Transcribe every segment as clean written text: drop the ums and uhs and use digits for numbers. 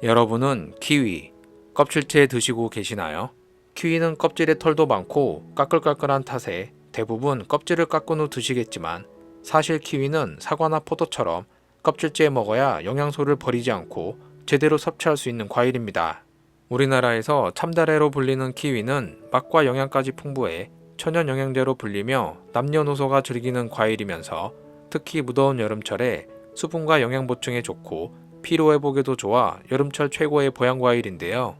여러분은 키위, 껍질째 드시고 계시나요? 키위는 껍질에 털도 많고 까끌까끌한 탓에 대부분 껍질을 깎은 후 드시겠지만 사실 키위는 사과나 포도처럼 껍질째 먹어야 영양소를 버리지 않고 제대로 섭취할 수 있는 과일입니다. 우리나라에서 참다래로 불리는 키위는 맛과 영양까지 풍부해 천연 영양제로 불리며 남녀노소가 즐기는 과일이면서 특히 무더운 여름철에 수분과 영양 보충에 좋고 피로 회복에도 좋아 여름철 최고의 보양 과일인데요.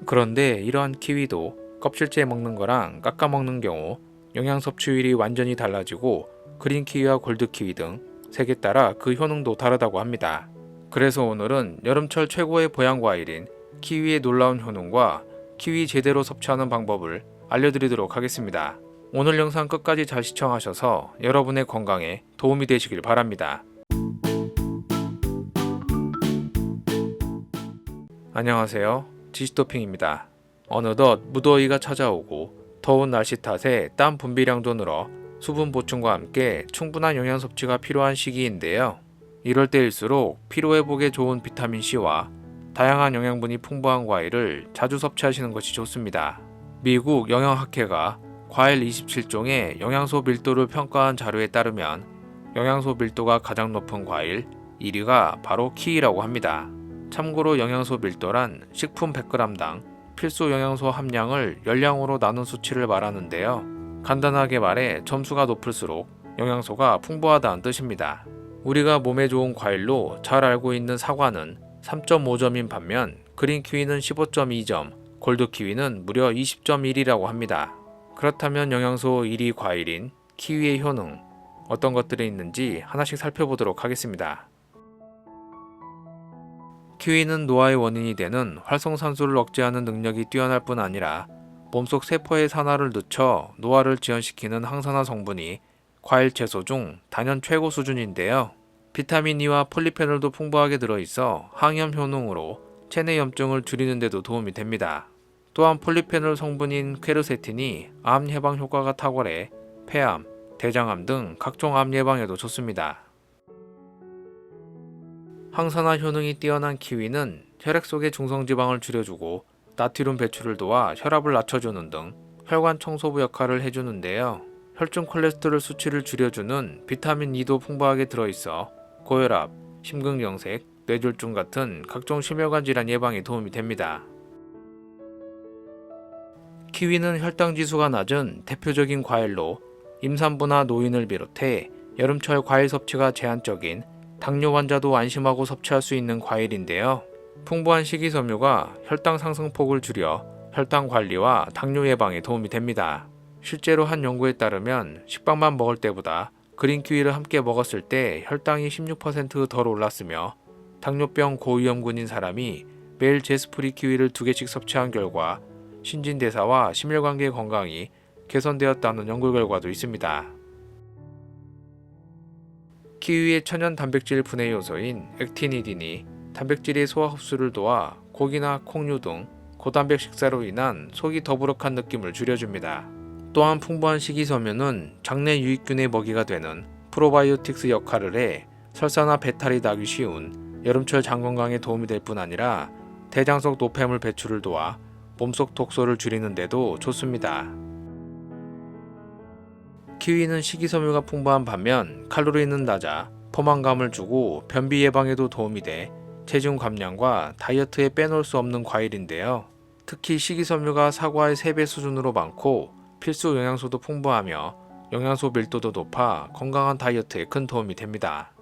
그런데 이러한 키위도 껍질째 먹는 거랑 깎아 먹는 경우 영양 섭취율이 완전히 달라지고 그린 키위와 골드 키위 등 색에 따라 그 효능도 다르다고 합니다. 그래서 오늘은 여름철 최고의 보양 과일인 키위의 놀라운 효능과 키위 제대로 섭취하는 방법을 알려드리도록 하겠습니다. 오늘 영상 끝까지 잘 시청하셔서 여러분의 건강에 도움이 되시길 바랍니다. 안녕하세요. 지시토핑입니다. 어느덧 무더위가 찾아오고 더운 날씨 탓에 땀 분비량도 늘어 수분 보충과 함께 충분한 영양 섭취가 필요한 시기인데요. 이럴 때일수록 피로 회복에 좋은 비타민C와 다양한 영양분이 풍부한 과일을 자주 섭취하시는 것이 좋습니다. 미국 영양학회가 과일 27종의 영양소 밀도를 평가한 자료에 따르면 영양소 밀도가 가장 높은 과일 1위가 바로 키위라고 합니다. 참고로 영양소 밀도란 식품 100g당 필수 영양소 함량을 열량으로 나눈 수치를 말하는데요. 간단하게 말해 점수가 높을수록 영양소가 풍부하다는 뜻입니다. 우리가 몸에 좋은 과일로 잘 알고 있는 사과는 3.5점인 반면 그린 키위는 15.2점, 골드 키위는 무려 20.1이라고 합니다. 그렇다면 영양소 1위 과일인 키위의 효능, 어떤 것들이 있는지 하나씩 살펴보도록 하겠습니다. 키위는 노화의 원인이 되는 활성산소를 억제하는 능력이 뛰어날 뿐 아니라 몸속 세포의 산화를 늦춰 노화를 지연시키는 항산화 성분이 과일 채소 중 단연 최고 수준인데요. 비타민 E와 폴리페놀도 풍부하게 들어있어 항염 효능으로 체내 염증을 줄이는 데도 도움이 됩니다. 또한 폴리페놀 성분인 퀘르세틴이 암 예방 효과가 탁월해 폐암, 대장암 등 각종 암 예방에도 좋습니다. 항산화 효능이 뛰어난 키위는 혈액 속의 중성지방을 줄여주고 나트륨 배출을 도와 혈압을 낮춰주는 등 혈관 청소부 역할을 해주는데요. 혈중 콜레스테롤 수치를 줄여주는 비타민 E도 풍부하게 들어있어 고혈압, 심근경색, 뇌졸중 같은 각종 심혈관 질환 예방에 도움이 됩니다. 키위는 혈당 지수가 낮은 대표적인 과일로 임산부나 노인을 비롯해 여름철 과일 섭취가 제한적인 당뇨 환자도 안심하고 섭취할 수 있는 과일인데요. 풍부한 식이섬유가 혈당 상승폭을 줄여 혈당 관리와 당뇨 예방에 도움이 됩니다. 실제로 한 연구에 따르면 식빵만 먹을 때보다 그린 키위를 함께 먹었을 때 혈당이 16% 덜 올랐으며 당뇨병 고위험군인 사람이 매일 제스프리 키위를 2개씩 섭취한 결과 신진대사와 심혈관계 건강이 개선되었다는 연구 결과도 있습니다. 키위의 천연 단백질 분해 요소인 액티니딘이 단백질의 소화 흡수를 도와 고기나 콩류 등 고단백 식사로 인한 속이 더부룩한 느낌을 줄여줍니다. 또한 풍부한 식이섬유는 장내 유익균의 먹이가 되는 프로바이오틱스 역할을 해 설사나 배탈이 나기 쉬운 여름철 장 건강에 도움이 될 뿐 아니라 대장 속 노폐물 배출을 도와 몸속 독소를 줄이는 데도 좋습니다. 키위는 식이섬유가 풍부한 반면 칼로리는 낮아 포만감을 주고 변비 예방에도 도움이 돼 체중 감량과 다이어트에 빼놓을 수 없는 과일인데요. 특히 식이섬유가 사과의 3배 수준으로 많고 필수 영양소도 풍부하며 영양소 밀도도 높아 건강한 다이어트에 큰 도움이 됩니다.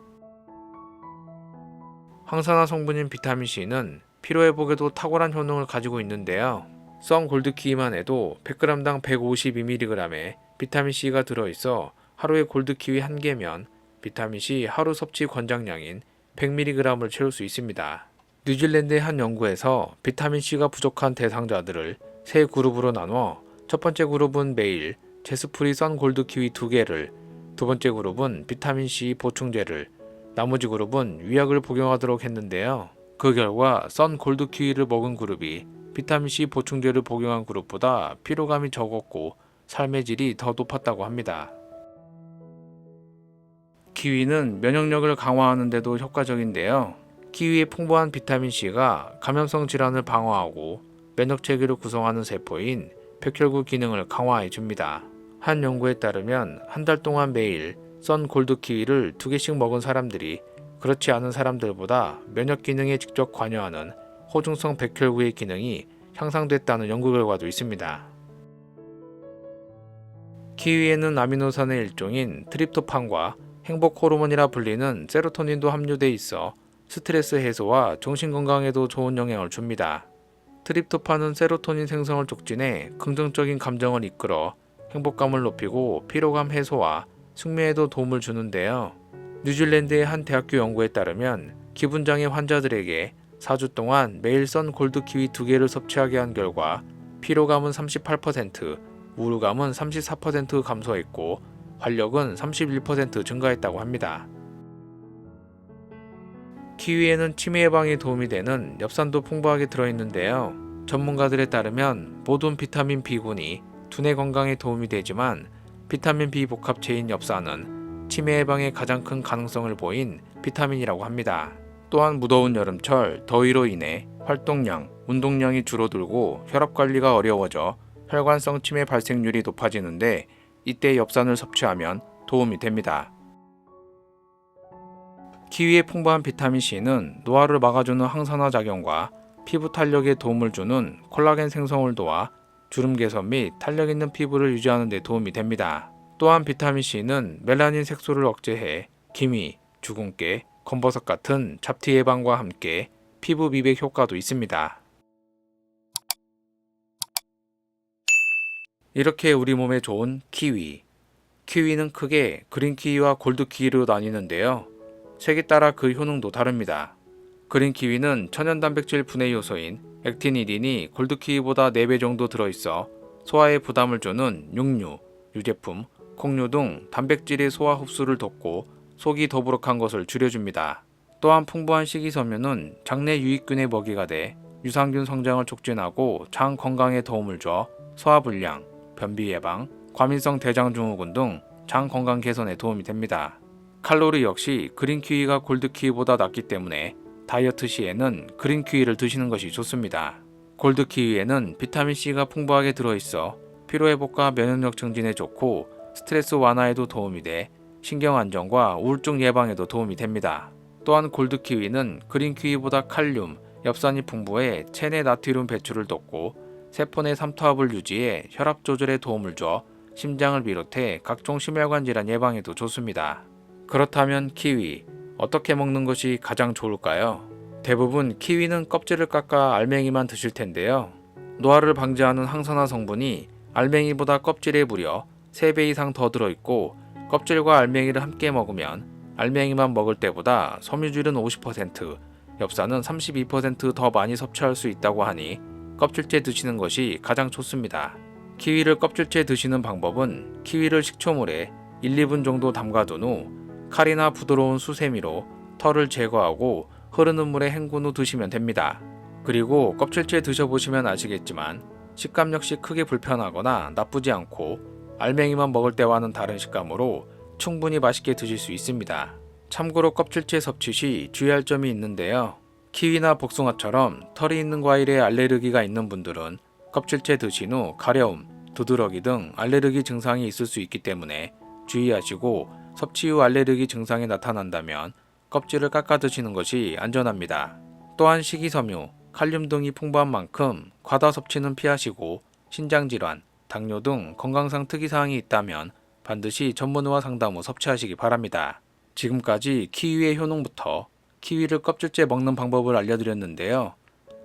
항산화 성분인 비타민C는 피로회복에도 탁월한 효능을 가지고 있는데요. 썬 골드 키위만 해도 100g당 152mg의 비타민C가 들어있어 하루에 골드 키위 1개면 비타민C 하루 섭취 권장량인 100mg을 채울 수 있습니다. 뉴질랜드의 한 연구에서 비타민C가 부족한 대상자들을 3그룹으로 나눠 첫 번째 그룹은 매일 제스프리 썬 골드 키위 2개를, 두 번째 그룹은 비타민C 보충제를, 나머지 그룹은 위약을 복용하도록 했는데요. 그 결과 썬 골드 키위를 먹은 그룹이 비타민C 보충제를 복용한 그룹보다 피로감이 적었고 삶의 질이 더 높았다고 합니다. 키위는 면역력을 강화하는 데도 효과적인데요. 키위의 풍부한 비타민C가 감염성 질환을 방어하고 면역 체계를 구성하는 세포인 백혈구 기능을 강화해 줍니다. 한 연구에 따르면 한 달 동안 매일 썬 골드 키위를 2개씩 먹은 사람들이 그렇지 않은 사람들보다 면역 기능에 직접 관여하는 호중성 백혈구의 기능이 향상됐다는 연구 결과도 있습니다. 키위에는 아미노산의 일종인 트립토판과 행복 호르몬이라 불리는 세로토닌도 함유돼 있어 스트레스 해소와 정신 건강에도 좋은 영향을 줍니다. 트립토판은 세로토닌 생성을 촉진해 긍정적인 감정을 이끌어 행복감을 높이고 피로감 해소와 숙면에도 도움을 주는데요. 뉴질랜드의 한 대학교 연구에 따르면 기분장애 환자들에게 4주 동안 매일 썬 골드 키위 2개를 섭취하게 한 결과 피로감은 38%, 우울감은 34% 감소했고 활력은 31% 증가했다고 합니다. 키위에는 치매 예방에 도움이 되는 엽산도 풍부하게 들어있는데요. 전문가들에 따르면 모든 비타민 B군이 두뇌 건강에 도움이 되지만 비타민 B 복합체인 엽산은 치매 예방에 가장 큰 가능성을 보인 비타민이라고 합니다. 또한 무더운 여름철 더위로 인해 활동량, 운동량이 줄어들고 혈압 관리가 어려워져 혈관성 치매 발생률이 높아지는데 이때 엽산을 섭취하면 도움이 됩니다. 키위의 풍부한 비타민C는 노화를 막아주는 항산화 작용과 피부 탄력에 도움을 주는 콜라겐 생성을 도와 주름 개선 및 탄력 있는 피부를 유지하는 데 도움이 됩니다. 또한 비타민C는 멜라닌 색소를 억제해 기미, 주근깨, 검버섯 같은 잡티 예방과 함께 피부 미백 효과도 있습니다. 이렇게 우리 몸에 좋은 키위. 키위는 크게 그린 키위와 골드 키위로 나뉘는데요. 색에 따라 그 효능도 다릅니다. 그린 키위는 천연 단백질 분해 요소인 액티니린이 골드 키위보다 4배 정도 들어있어 소화에 부담을 주는 육류, 유제품, 콩류 등 단백질의 소화 흡수를 돕고 속이 더부룩한 것을 줄여줍니다. 또한 풍부한 식이섬유는 장내 유익균의 먹이가 돼 유산균 성장을 촉진하고 장 건강에 도움을 줘 소화불량, 변비 예방, 과민성 대장증후군 등 장 건강 개선에 도움이 됩니다. 칼로리 역시 그린 키위가 골드 키위보다 낮기 때문에 다이어트 시에는 그린 키위를 드시는 것이 좋습니다. 골드 키위에는 비타민C가 풍부하게 들어있어 피로회복과 면역력 증진에 좋고 스트레스 완화에도 도움이 돼 신경 안정과 우울증 예방에도 도움이 됩니다. 또한 골드 키위는 그린 키위보다 칼륨, 엽산이 풍부해 체내 나트륨 배출을 돕고 세포 내 삼투압을 유지해 혈압 조절에 도움을 줘 심장을 비롯해 각종 심혈관 질환 예방에도 좋습니다. 그렇다면 키위, 어떻게 먹는 것이 가장 좋을까요? 대부분 키위는 껍질을 깎아 알맹이만 드실 텐데요. 노화를 방지하는 항산화 성분이 알맹이보다 껍질에 무려 3배 이상 더 들어있고 껍질과 알맹이를 함께 먹으면 알맹이만 먹을 때보다 섬유질은 50%, 엽산은 32% 더 많이 섭취할 수 있다고 하니 껍질째 드시는 것이 가장 좋습니다. 키위를 껍질째 드시는 방법은 키위를 식초물에 1, 2분 정도 담가둔 후 칼이나 부드러운 수세미로 털을 제거하고 흐르는 물에 헹군 후 드시면 됩니다. 그리고 껍질째 드셔보시면 아시겠지만 식감 역시 크게 불편하거나 나쁘지 않고 알맹이만 먹을 때와는 다른 식감으로 충분히 맛있게 드실 수 있습니다. 참고로 껍질째 섭취 시 주의할 점이 있는데요. 키위나 복숭아처럼 털이 있는 과일에 알레르기가 있는 분들은 껍질째 드신 후 가려움, 두드러기 등 알레르기 증상이 있을 수 있기 때문에 주의하시고 섭취 후 알레르기 증상이 나타난다면 껍질을 깎아 드시는 것이 안전합니다. 또한 식이섬유, 칼륨 등이 풍부한 만큼 과다 섭취는 피하시고 신장질환, 당뇨 등 건강상 특이사항이 있다면 반드시 전문의와 상담 후 섭취하시기 바랍니다. 지금까지 키위의 효능부터 키위를 껍질째 먹는 방법을 알려드렸는데요.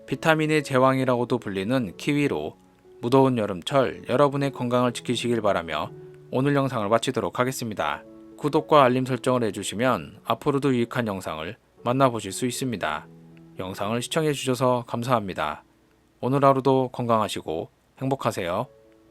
비타민의 제왕이라고도 불리는 키위로 무더운 여름철 여러분의 건강을 지키시길 바라며 오늘 영상을 마치도록 하겠습니다. 구독과 알림 설정을 해주시면 앞으로도 유익한 영상을 만나보실 수 있습니다. 영상을 시청해주셔서 감사합니다. 오늘 하루도 건강하시고 행복하세요.